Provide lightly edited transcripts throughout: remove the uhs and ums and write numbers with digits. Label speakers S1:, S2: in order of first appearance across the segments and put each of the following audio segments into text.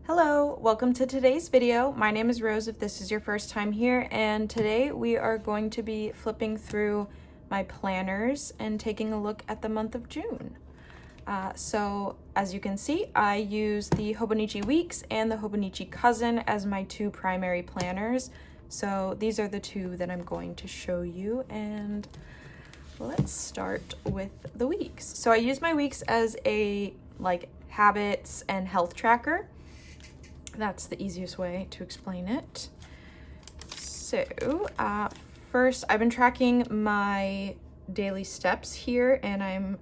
S1: Hello, welcome to today's video. My name is Rose if this is your first time here, and today we are going to be flipping through my planners and taking a look at the month of June. So as you can see, I use the Hobonichi Weeks and the Hobonichi Cousin as my two primary planners. So these are the two that I'm going to show you, and let's start with the weeks. So I use my weeks as a habits and health tracker. That's the easiest way to explain it. So first, I've been tracking my daily steps here, and I'm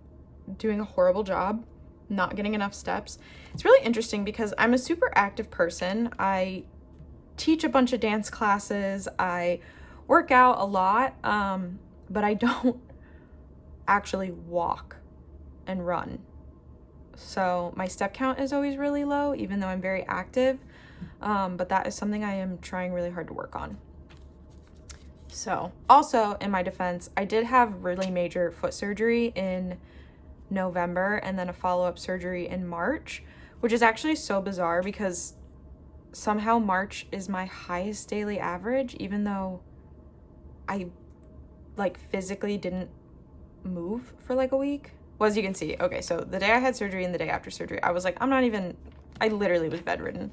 S1: doing a horrible job, not getting enough steps. It's really interesting because I'm a super active person. I teach a bunch of dance classes, I work out a lot, but I don't actually walk and run. So my step count is always really low, even though I'm very active, but that is something I am trying really hard to work on. So also, in my defense, I did have really major foot surgery in November and then a follow-up surgery in March, which is actually so bizarre because somehow March is my highest daily average, even though I physically didn't move for a week. Well, as you can see, okay, so the day I had surgery and the day after surgery, I was like, I literally was bedridden.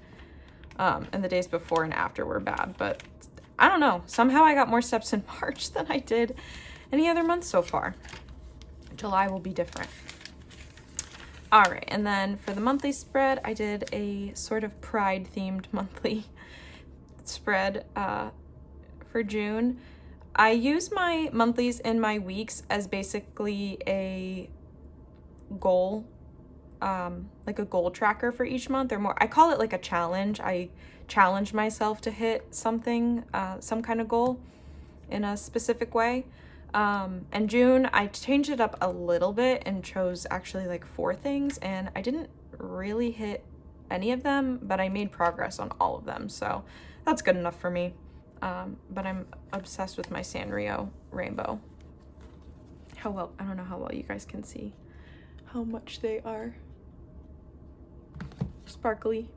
S1: And the days before and after were bad, but I don't know. Somehow I got more steps in March than I did any other month so far. July will be different. All right, and then for the monthly spread, I did a sort of pride-themed monthly spread for June. I use my monthlies and my weeks as basically a goal, like a goal tracker for each month or more. I call it like a challenge. I challenge myself to hit something, some kind of goal in a specific way. And June, I changed it up a little bit and chose actually 4 things, and I didn't really hit any of them, but I made progress on all of them. So that's good enough for me. But I'm obsessed with my Sanrio rainbow. I don't know how well you guys can see how much they are sparkly.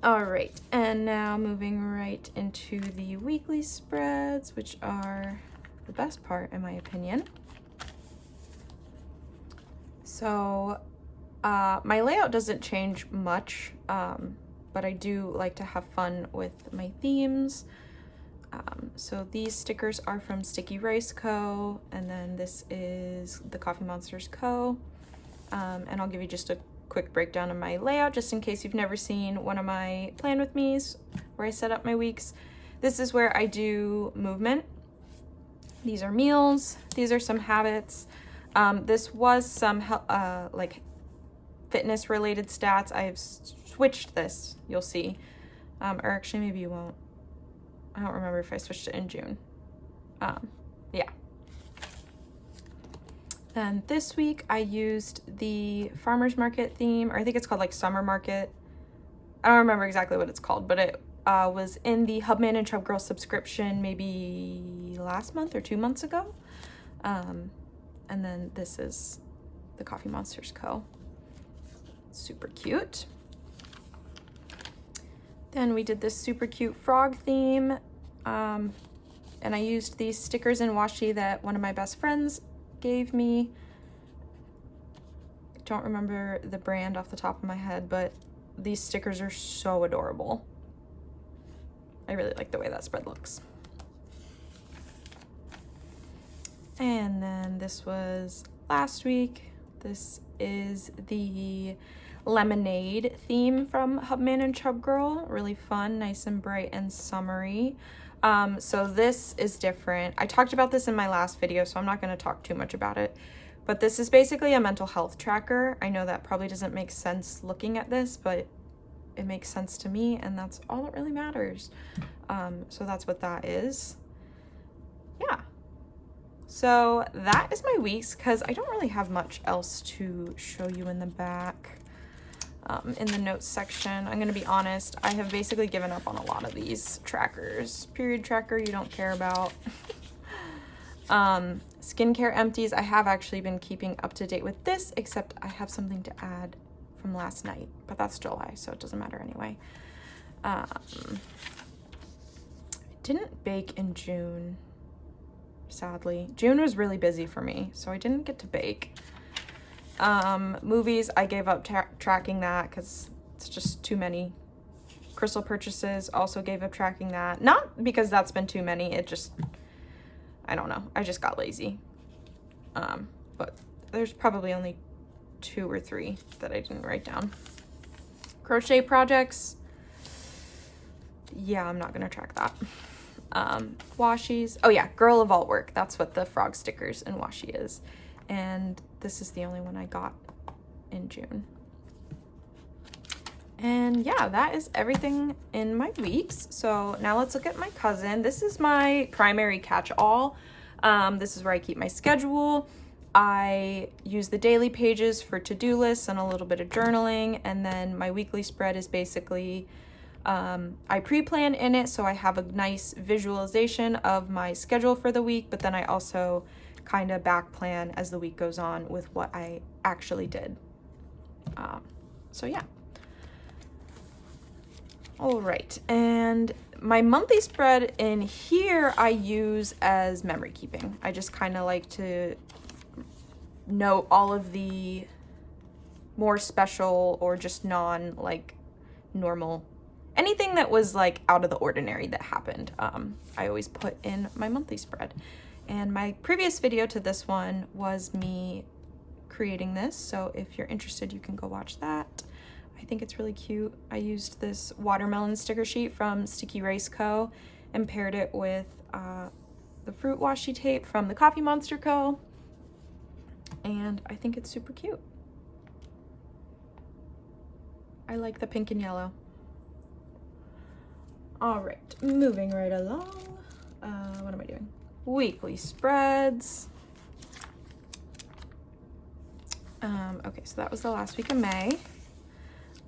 S1: All right, and now moving right into the weekly spreads, which are the best part in my opinion. So my layout doesn't change much, but I do like to have fun with my themes. So these stickers are from Sticky Rice Co., and then this is the Coffee Monsters Co. And I'll give you just a quick breakdown of my layout just in case you've never seen one of my Plan With Me's where I set up my weeks. This is where I do movement. These are meals. These are some habits. This was some fitness related stats. I have switched this, you'll see. Or actually maybe you won't. I don't remember if I switched it in June. Yeah. Then this week I used the farmer's market theme, or I think it's called summer market. I don't remember exactly what it's called, but it was in the Hubman and Chub Girl subscription maybe last month or 2 months ago. And then this is the Coffee Monsters Co. Super cute. Then we did this super cute frog theme, and I used these stickers in washi that one of my best friends gave me. I don't remember the brand off the top of my head, but these stickers are so adorable. I really like the way that spread looks. And then this was last week. This is the lemonade theme from Hubman and Chub Girl. Really fun, nice and bright and summery. So this is different. I talked about this in my last video, so I'm not going to talk too much about it. But this is basically a mental health tracker. I know that probably doesn't make sense looking at this, but it makes sense to me, and that's all that really matters. So that's what that is. Yeah. So that is my weeks, because I don't really have much else to show you in the back. In the notes section, I'm going to be honest, I have basically given up on a lot of these trackers. Period tracker, you don't care about. Skincare empties, I have actually been keeping up to date with this, except I have something to add from last night, but that's July, so it doesn't matter anyway. Didn't bake in June, sadly. June was really busy for me, so I didn't get to bake. Movies, I gave up tracking that because it's just too many. Crystal purchases, also gave up tracking that. Not because that's been too many, it just, I don't know, I just got lazy. But there's probably only 2 or 3 that I didn't write down. Crochet projects, yeah, I'm not gonna track that. Washies, oh yeah, Girl of All Work, that's what the frog stickers and washi is. And this is the only one I got in June. And yeah, that is everything in my weeks. So now let's look at my cousin. This is my primary catch-all. This is where I keep my schedule. I use the daily pages for to-do lists and a little bit of journaling. And then my weekly spread is basically, I pre-plan in it, so I have a nice visualization of my schedule for the week, but then I also kind of back plan as the week goes on with what I actually did. So yeah. All right, and my monthly spread in here I use as memory keeping. I just kind of like to note all of the more special or just non like normal, anything that was like out of the ordinary that happened. I always put in my monthly spread. And my previous video to this one was me creating this, so if you're interested you can go watch that. I think it's really cute. I used this watermelon sticker sheet from Sticky Rice Co. and paired it with the fruit washi tape from the Coffee Monster Co. And I think it's super cute. I like the pink and yellow. All right, moving right along. What am I doing? Weekly spreads. Okay, so that was the last week of May.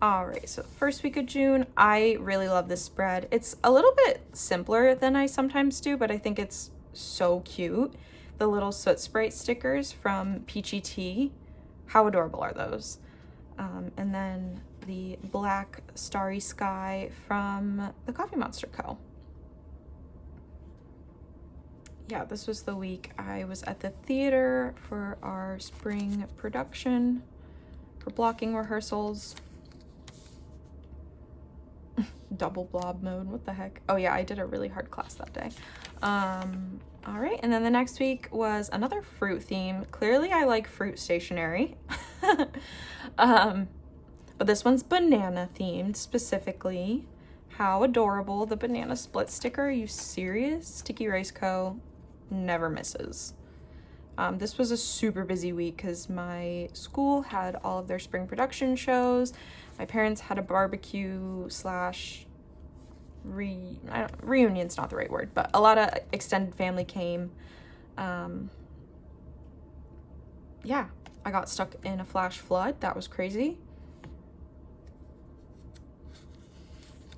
S1: All right, so first week of June, I really love this spread. It's a little bit simpler than I sometimes do, but I think it's so cute. The little Soot Sprite stickers from Peachy Tea. How adorable are those? And then the black starry sky from the Coffee Monster Co. Yeah, this was the week I was at the theater for our spring production for blocking rehearsals. Double blob mode, what the heck? Oh yeah, I did a really hard class that day. All right, and then the next week was another fruit theme. Clearly I like fruit stationery. But this one's banana themed specifically. How adorable, the banana split sticker. Are you serious? Sticky Rice Co. never misses. This was a super busy week because my school had all of their spring production shows. My parents had a barbecue slash reunion's not the right word, but a lot of extended family came. Yeah, I got stuck in a flash flood. That was crazy.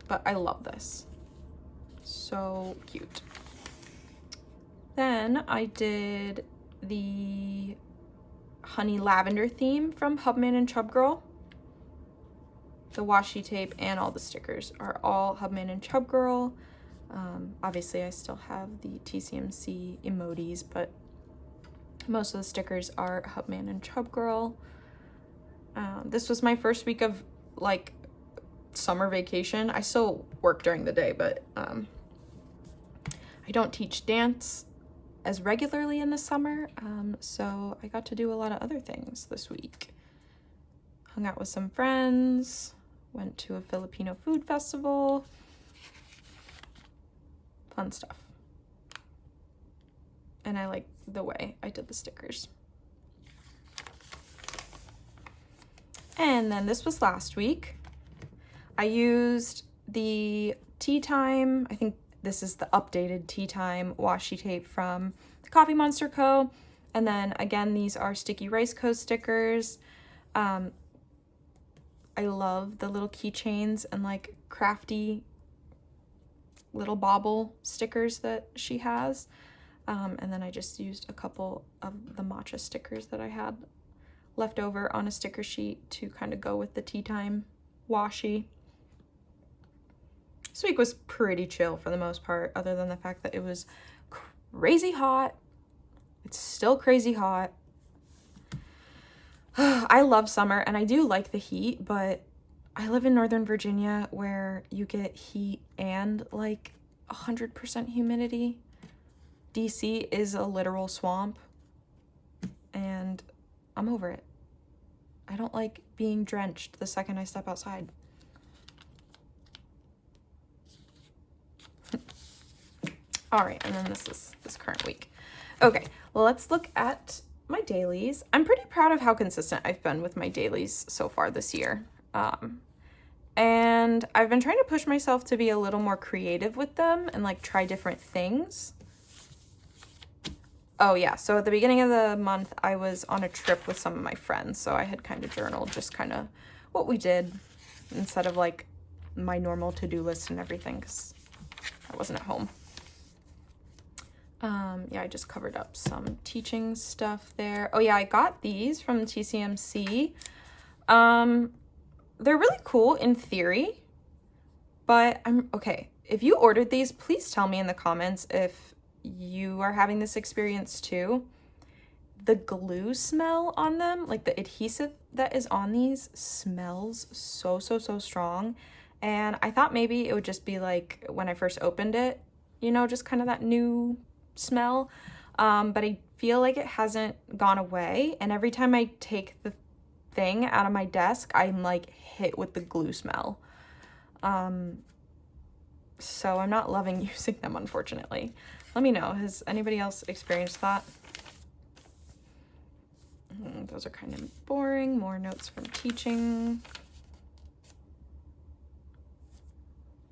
S1: But I love this. So cute. Then I did the honey lavender theme from Hubman and Chub Girl. The washi tape and all the stickers are all Hubman and Chub Girl. Obviously I still have the TCMC emojis, but most of the stickers are Hubman and Chub Girl. This was my first week of like summer vacation. I still work during the day, but I don't teach dance as regularly in the summer, so I got to do a lot of other things this week. Hung out with some friends, went to a Filipino food festival, fun stuff. And I like the way I did the stickers. And then this was last week. I used the Tea Time, I think this is the updated Tea Time washi tape from the Coffee Monster Co. And then again, these are Sticky Rice Co. stickers. I love the little keychains and like crafty little bauble stickers that she has. And then I just used a couple of the matcha stickers that I had left over on a sticker sheet to kind of go with the tea time washi. This week was pretty chill for the most part, other than the fact that it was crazy hot. It's still crazy hot. I love summer and I do like the heat, but I live in Northern Virginia where you get heat and like 100% humidity. DC is a literal swamp and I'm over it. I don't like being drenched the second I step outside. All right, and then this is this current week. Okay, well, let's look at my dailies. I'm pretty proud of how consistent I've been with my dailies so far this year. And I've been trying to push myself to be a little more creative with them and like try different things. Oh yeah, so at the beginning of the month, I was on a trip with some of my friends. So I had kind of journaled just kind of what we did instead of like my normal to-do list and everything because I wasn't at home. Yeah, I just covered up some teaching stuff there. Oh yeah, I got these from TCMC. They're really cool in theory, but okay. If you ordered these, please tell me in the comments if you are having this experience too. The glue smell on them, like the adhesive that is on these, smells so strong. And I thought maybe it would just be like when I first opened it, you know, just kind of that new smell. But I feel like it hasn't gone away. And every time I take the thing out of my desk, I'm like hit with the glue smell. So I'm not loving using them, unfortunately. Let me know, has anybody else experienced that? Those are kind of boring. More notes from teaching.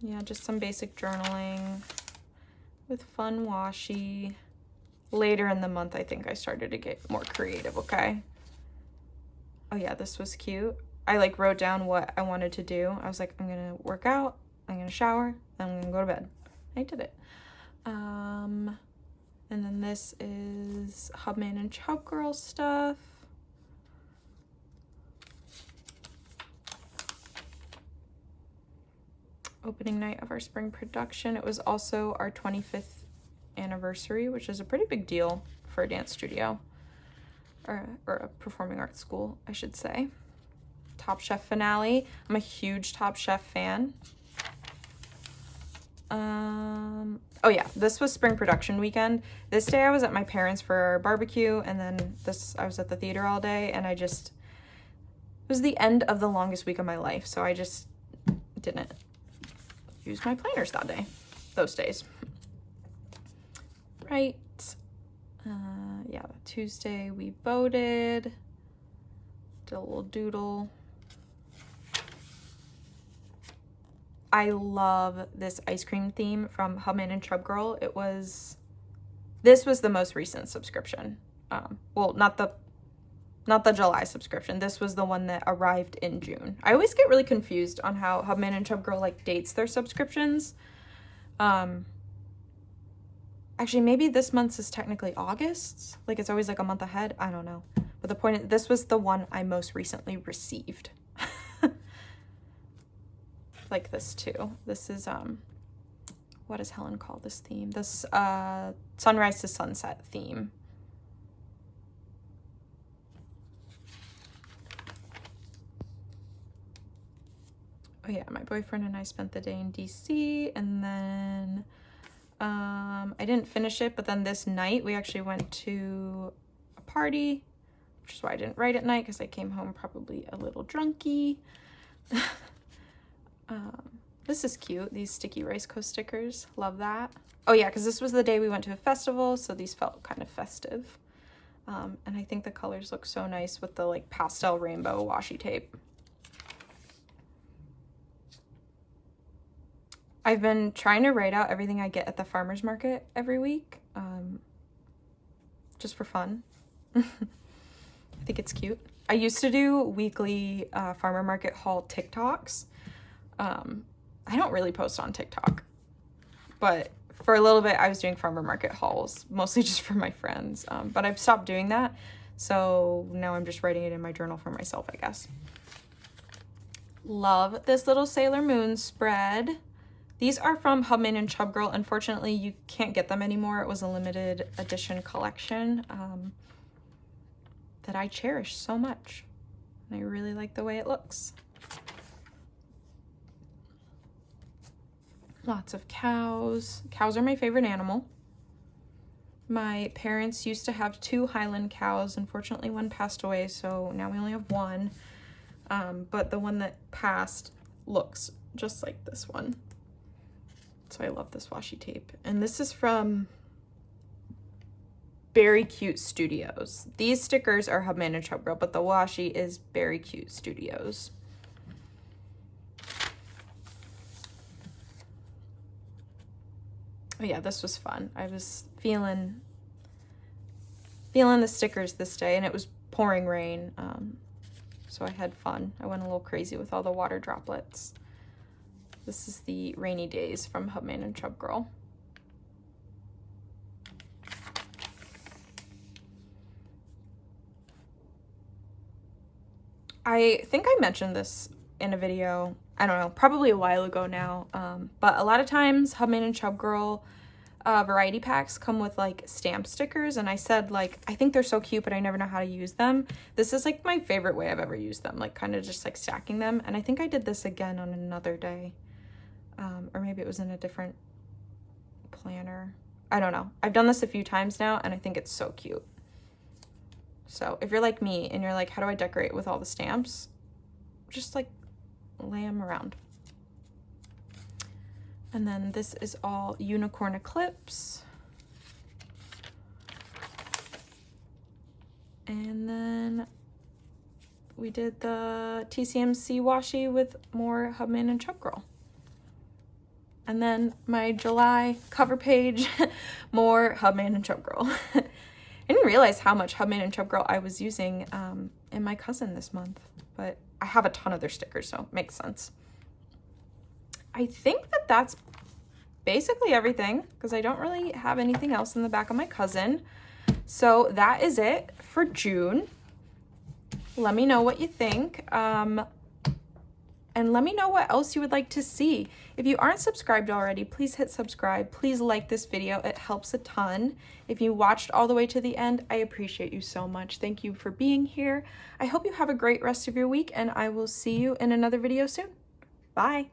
S1: Yeah, just some basic journaling with fun washi. Later in the month, I think I started to get more creative, okay? Oh yeah, this was cute. I like wrote down what I wanted to do. I was like, I'm gonna work out, I'm gonna shower, I'm gonna go to bed. I did it. And then this is Hubman and Chub Girl stuff. Opening night of our spring production. It was also our 25th anniversary, which is a pretty big deal for a dance studio, or a performing arts school, I should say. Top Chef finale. I'm a huge Top Chef fan. Oh yeah, this was spring production weekend. This day I was at my parents' for our barbecue, and then I was at the theater all day, and it was the end of the longest week of my life, so I just didn't use my planners those days. Right. Yeah, Tuesday we voted, did a little doodle. I love this ice cream theme from Hubman and Chub Girl. This was the most recent subscription. Well, not the July subscription. This was the one that arrived in June. I always get really confused on how Hubman and Chub Girl like dates their subscriptions. Actually, maybe this month's is technically August. Like it's always like a month ahead. I don't know. But the point is, this was the one I most recently received. Like this too. This is what does Helen call this theme? This sunrise to sunset theme. Oh yeah, my boyfriend and I spent the day in DC, and then I didn't finish it, but then this night we actually went to a party, which is why I didn't write at night, because I came home probably a little drunky. This is cute, these sticky rice coast stickers, love that. Oh yeah, because this was the day we went to a festival, so these felt kind of festive. And I think the colors look so nice with the like pastel rainbow washi tape. I've been trying to write out everything I get at the farmer's market every week, just for fun. I think it's cute. I used to do weekly farmer market haul TikToks. I don't really post on TikTok, but for a little bit I was doing farmer market hauls, mostly just for my friends. But I've stopped doing that. So now I'm just writing it in my journal for myself, I guess. Love this little Sailor Moon spread. These are from Hubman and Chub Girl. Unfortunately, you can't get them anymore. It was a limited edition collection that I cherish so much. And I really like the way it looks. Lots of cows. Cows are my favorite animal. My parents used to have 2 Highland cows. Unfortunately, one passed away, so now we only have 1. But the one that passed looks just like this one. So I love this washi tape. And this is from Very Cute Studios. These stickers are Hubman and Chub Girl, but the washi is Very Cute Studios. Oh yeah, this was fun. I was feeling the stickers this day, and it was pouring rain, so I had fun. I went a little crazy with all the water droplets. This is the Rainy Days from Hubman and Chub Girl. I think I mentioned this in a video, I don't know, probably a while ago now, but a lot of times Hubman and Chub Girl variety packs come with like stamp stickers, and I said like I think they're so cute, but I never know how to use them. This is like my favorite way I've ever used them, like kind of just like stacking them. And I think I did this again on another day, or maybe it was in a different planner. I don't know. I've done this a few times now, and I think it's so cute. So if you're like me and you're like, how do I decorate with all the stamps? Just like lay them around. And then this is all unicorn eclipse. And then we did the TCMC washi with more Hubman and Chub Girl. And then my July cover page, more Hubman and Chub Girl. I didn't realize how much Hubman and Chub Girl I was using in my cousin this month, but I have a ton of their stickers, so it makes sense. I think that that's basically everything, because I don't really have anything else in the back of my cousin. So that is it for June. Let me know what you think. And let me know what else you would like to see. If you aren't subscribed already, please hit subscribe. Please like this video. It helps a ton. If you watched all the way to the end, I appreciate you so much. Thank you for being here. I hope you have a great rest of your week, and I will see you in another video soon. Bye.